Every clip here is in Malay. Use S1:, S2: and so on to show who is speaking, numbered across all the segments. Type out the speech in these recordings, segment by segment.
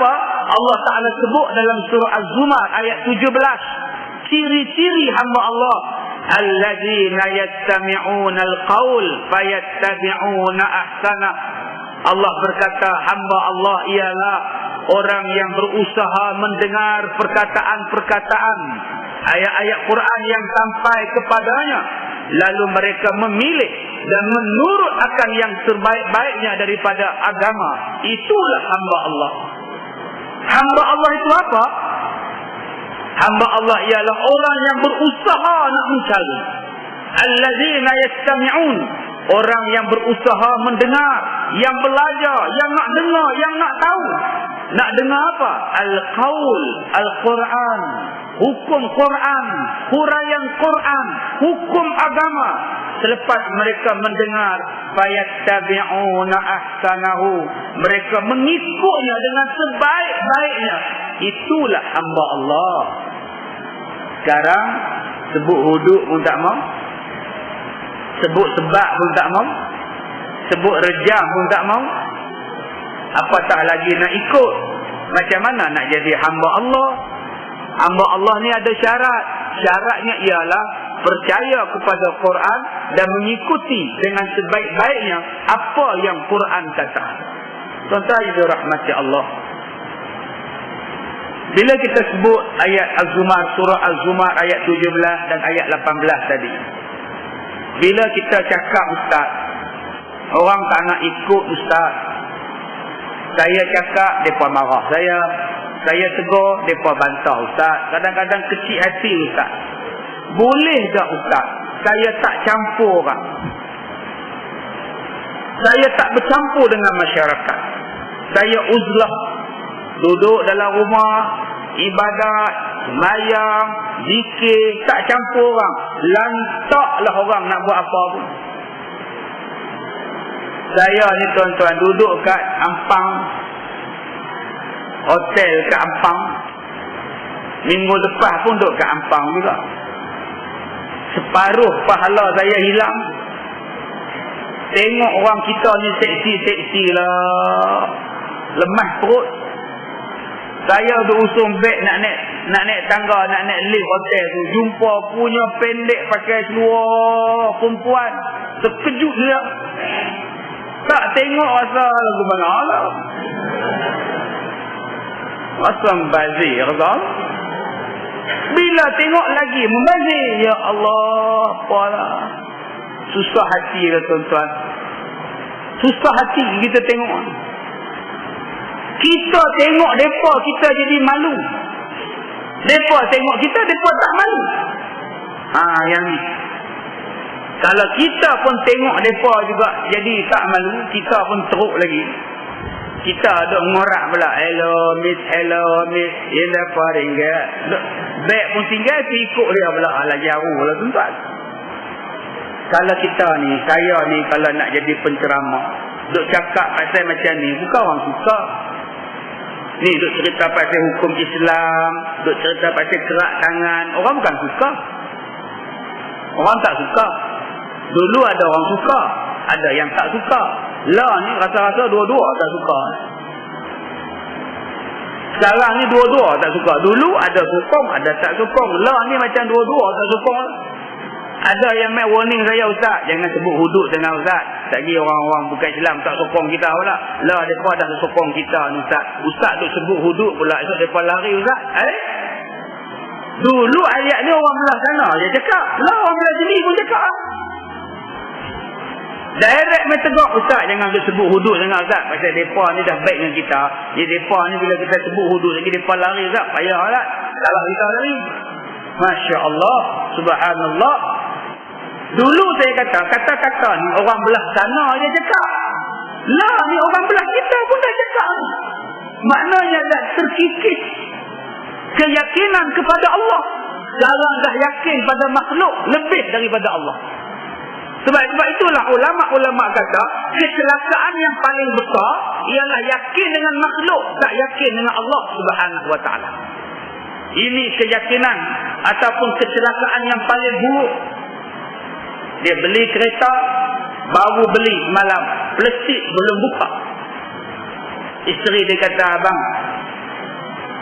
S1: apa? Allah Ta'ala sebut dalam surah Az-Zumar ayat 17. Ciri-ciri hamba Allah. Alladzina yastami'una al-qaul fayattabi'una ahsanah. Allah berkata, hamba Allah ialah orang yang berusaha mendengar perkataan-perkataan, ayat-ayat Quran yang sampai kepadanya, lalu mereka memilih dan menurut akan yang terbaik-baiknya daripada agama. Itulah hamba Allah. Hamba Allah itu apa? Hamba Allah ialah orang yang berusaha nak mencari. Alladzina yastami'un, orang yang berusaha mendengar, yang belajar, yang nak dengar, yang nak tahu. Nak dengar apa? Al-qaul, Al-Quran, hukum Quran, huraian Quran, hukum agama. Selepas mereka mendengar, fayattabi'una ahsanahu, mereka mengikutnya dengan sebaik-baiknya. Itulah hamba Allah. Sekarang sebut hudud pun tak mau, sebut sebab pun tak mau, sebut rejam pun tak mau, apatah lagi nak ikut. Macam mana nak jadi hamba Allah? Hamba Allah ni ada syarat. Syaratnya ialah percaya kepada Quran dan mengikuti dengan sebaik-baiknya apa yang Quran kata. Tuan-tuan yang dirahmati Allah, bila kita sebut ayat Az-Zumar, surah Az-Zumar ayat 17 dan ayat 18 tadi, bila kita cakap ustaz, orang tak nak ikut ustaz, saya cakap, mereka marah saya tegur, mereka bantah ustaz, kadang-kadang kecil hati ustaz. Boleh tak ustaz, saya tak campur orang, saya tak bercampur dengan masyarakat, saya uzlah, duduk dalam rumah, ibadat, sembahyang, zikir, tak campur orang. Lantaklah orang nak buat apa pun. Saya ni tuan-tuan duduk kat Ampang, hotel kat Ampang, minggu lepas pun duduk kat Ampang juga. Separuh pahala saya hilang. Tengok orang kita ni seksi-seksi lah, lemah perut. Saya berusung beg nak naik tangga, nak naik lift hotel tu, jumpa punya pendek pakai seluar perempuan. Terkejut dia. Tak tengok asal lagu mana lah. Asal membazir kan? Bila tengok lagi membazir, ya Allah, apalah. Susah hati lah tuan-tuan. Susah hati kita tengok. Kita tengok mereka, kita jadi malu. Mereka tengok kita, mereka tak malu. Yang ni. Kalau kita pun tengok mereka juga jadi tak malu, kita pun teruk lagi. Kita ada ngorak pula. Hello miss, ini apa ringgit. Beg pun tinggal, ikut dia pula. Alah jauh lah tuan-tuan. Kalau kita ni, saya ni kalau nak jadi penceramah, duk cakap pasal macam ni, bukan orang suka. Ni duk cerita pasal hukum Islam, duk cerita pasal kerak tangan, orang bukan suka. Orang tak suka. Dulu ada orang suka, ada yang tak suka. Lah ni rasa-rasa dua-dua tak suka. Sekarang ni dua-dua tak suka. Dulu ada sokong, ada tak sokong. Lah ni macam dua-dua tak sokong. Ada yang make warning saya, ustaz, jangan sebut hudud dengan ustaz. Lagi orang-orang bukan Islam tak sokong kita pula. Lah mereka dah sokong kita ni ustaz. Ustaz duk sebut hudud pula, esok mereka lari ustaz. Dulu ayat ni orang belah sana dia cakap. Lah orang belah sini pun cakap. Direct main tegak, ustaz jangan duk sebut hudud dengan ustaz. Pasal mereka ni dah baik dengan kita. Jadi mereka ni bila kita sebut hudud lagi mereka lari ustaz. Payah ustaz. Salah kita lari. Masya Allah, subhanallah. Dulu saya kata-kata ni orang belah sana dia cakap. Lah ni orang belah kita pun dah cakap. Maknanya dah terkikis keyakinan kepada Allah. Sekarang dah yakin pada makhluk lebih daripada Allah. Sebab itulah ulama' kata kecelakaan yang paling besar ialah yakin dengan makhluk, tak yakin dengan Allah Subhanahu wa taala. Ini keyakinan ataupun kecelakaan yang paling buruk. Dia beli kereta, baru beli malam, plastik belum buka. Isteri dia kata, abang,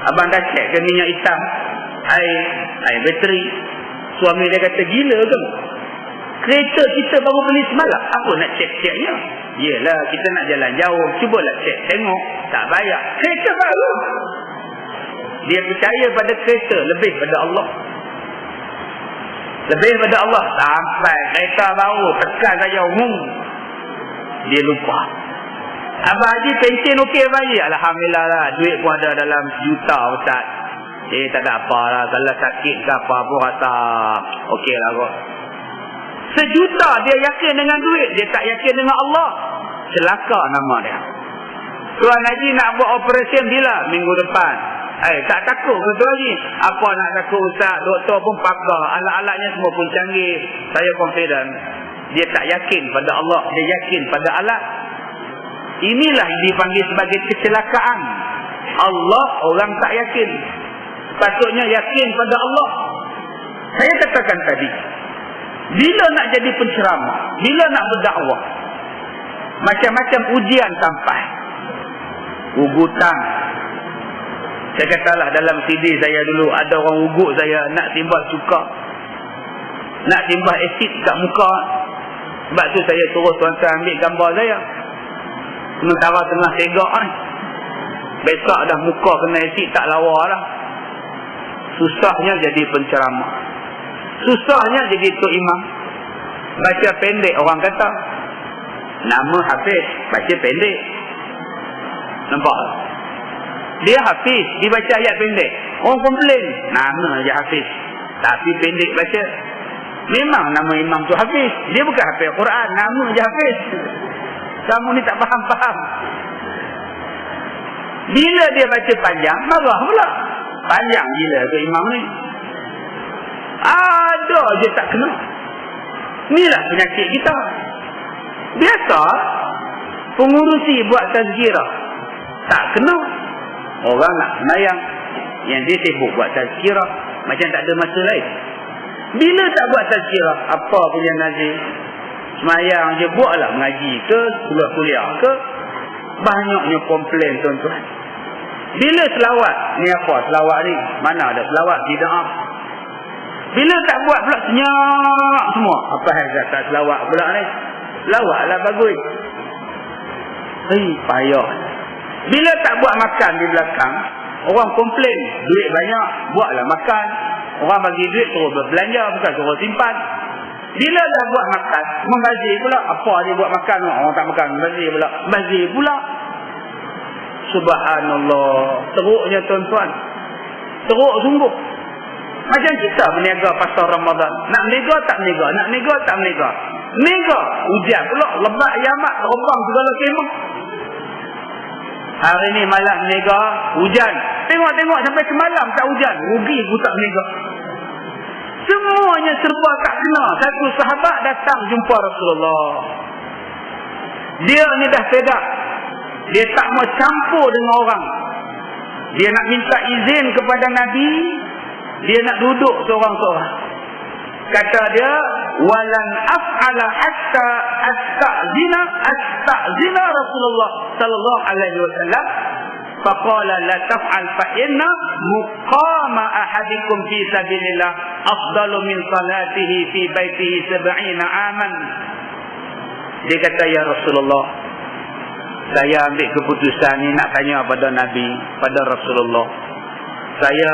S1: Abang dah cek ke minyak hitam, air bateri. Suami dia kata, gila ke? Kereta kita baru beli semalam, apa nak cek-ceknya? Yelah, kita nak jalan jauh, cubalah cek, tengok, tak bayar. Kereta baru. Dia percaya pada kereta lebih pada Allah. Lebih pada Allah. Sampai kereta baru, tekan saja umum, dia lupa. Abang Haji pension okey Abang Haji? Alhamdulillah lah, duit pun ada dalam juta Ustaz. Tak ada apa lah, kalau sakit ke apa pun rasa okey lah kot. Sejuta dia yakin dengan duit, dia tak yakin dengan Allah. Celaka nama dia. Tuan Haji nak buat operasi bila? Minggu depan. Tak takut ke Tuan Haji? Apa nak takut Ustaz? Doktor pun pakar, alat-alatnya semua pun canggih. Saya confident. Dia tak yakin pada Allah, dia yakin pada alat. Inilah yang dipanggil sebagai kecelakaan. Allah orang tak yakin. Patutnya yakin pada Allah. Saya katakan tadi, bila nak jadi penceramah, bila nak berdakwah, macam-macam ujian sampai. Ugutan. Saya katalah dalam CD saya dulu, ada orang ugut saya nak timbal cuka, nak timbal asid kat muka. Sebab tu saya terus tuan-tuan ambil gambar saya. Sementara tengah segak ni, besok dah muka kena asid tak lawa dah. Susahnya jadi penceramah, susahnya jadi tok imam. Baca pendek orang kata, nama Hafiz, baca pendek. Nampak? Dia Hafiz, dia baca ayat pendek. Orang komplain, nama je Hafiz, tapi pendek baca. Memang nama imam tu Hafiz, dia bukan Hafiz Quran, nama je Hafiz. Kamu ni tak faham-faham. Bila dia baca panjang, marah pula. Panjang gila tu imam ni. Ada je tak kena. Inilah penyakit kita. Biasa pengurusi buat tazkirah, tak kena. Orang nak semayang, yang dia sibuk buat tazkirah, macam tak ada masa lain. Bila tak buat tazkirah, apa punya nazir? Semayang je buatlah, mengaji ke, kuliah ke. Banyaknya komplain tuan-tuan. Bila selawat, ni apa selawat ni? Mana ada selawat? Bid'ah. Bila tak buat pula senyap semua. Apa hal tak selawat pula ni? Selawatlah bagus. Payah. Bila tak buat makan di belakang, orang komplain, duit banyak, buatlah makan. Orang bagi duit terus berbelanja, bukan terus simpan. Bila dah buat makan, membazir pula. Apa dia buat makan? Orang tak makan, membazir pula. Membazir pula. Subhanallah. Teruknya tuan-tuan. Teruk sungguh. Macam kita berniaga pasal Ramadan. Nak meniaga tak meniaga, nak meniaga tak meniaga. Meniaga, hujan pula. Lebat yamat, terbang segala kemah. Hari ni malam meniaga, hujan. Tengok-tengok sampai semalam tak hujan. Rugi aku tak meniaga. Semuanya serba tak kena. Satu sahabat datang jumpa Rasulullah. Dia ni dah fed up. Dia tak mau campur dengan orang. Dia nak minta izin kepada Nabi. Dia nak duduk seorang-seorang. Kata dia, walan af'ala hatta asta'zina Rasulullah sallallahu alaihi wasallam. Faqala la taf'al fa inna muqama ahadikum fi sabilillah afdalu min salatihi fi baitihi 70 aman. Dia kata, ya Rasulullah, saya ambil keputusan ni nak tanya pada Nabi, pada Rasulullah. Saya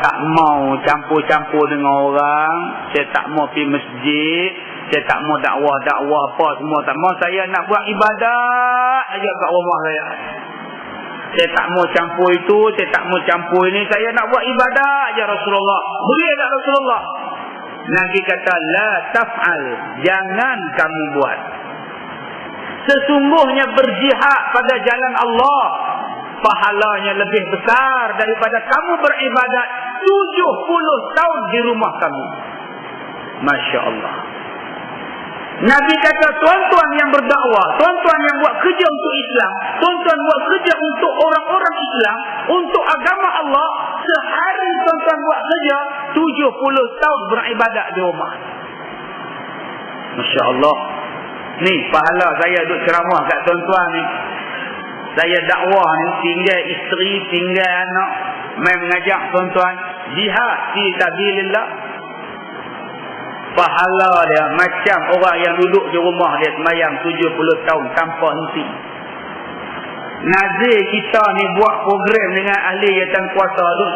S1: tak mau campur-campur dengan orang. Saya tak mau pergi masjid. Saya tak mau dakwah-dakwah apa semua. Tak mau. Saya nak buat ibadat aja kat rumah saya. Saya tak mau campur itu. Saya tak mau campur ini. Saya nak buat ibadat aja Rasulullah. Boleh tak Rasulullah? Nabi kata, la taf'al. Jangan kamu buat. Sesungguhnya berjihad pada jalan Allah, pahalanya lebih besar daripada kamu beribadat 70 tahun di rumah kamu. Masya Allah. Nabi kata, tuan-tuan yang berdakwah, tuan-tuan yang buat kerja untuk Islam, tuan-tuan buat kerja untuk orang-orang Islam, untuk agama Allah, sehari tuan-tuan buat kerja 70 tahun beribadat di rumah. Masya Allah. Ni pahala saya duduk ceramah kat tuan-tuan ni. Saya dakwah ni, tinggal isteri, tinggal anak. mai mengajak tuan-tuan jihad fi sabilillah, pahala dia macam orang yang duduk di rumah dia sembahyang 70 tahun tanpa henti. Nazir kita ni buat program dengan ahli jawatan kuasa duk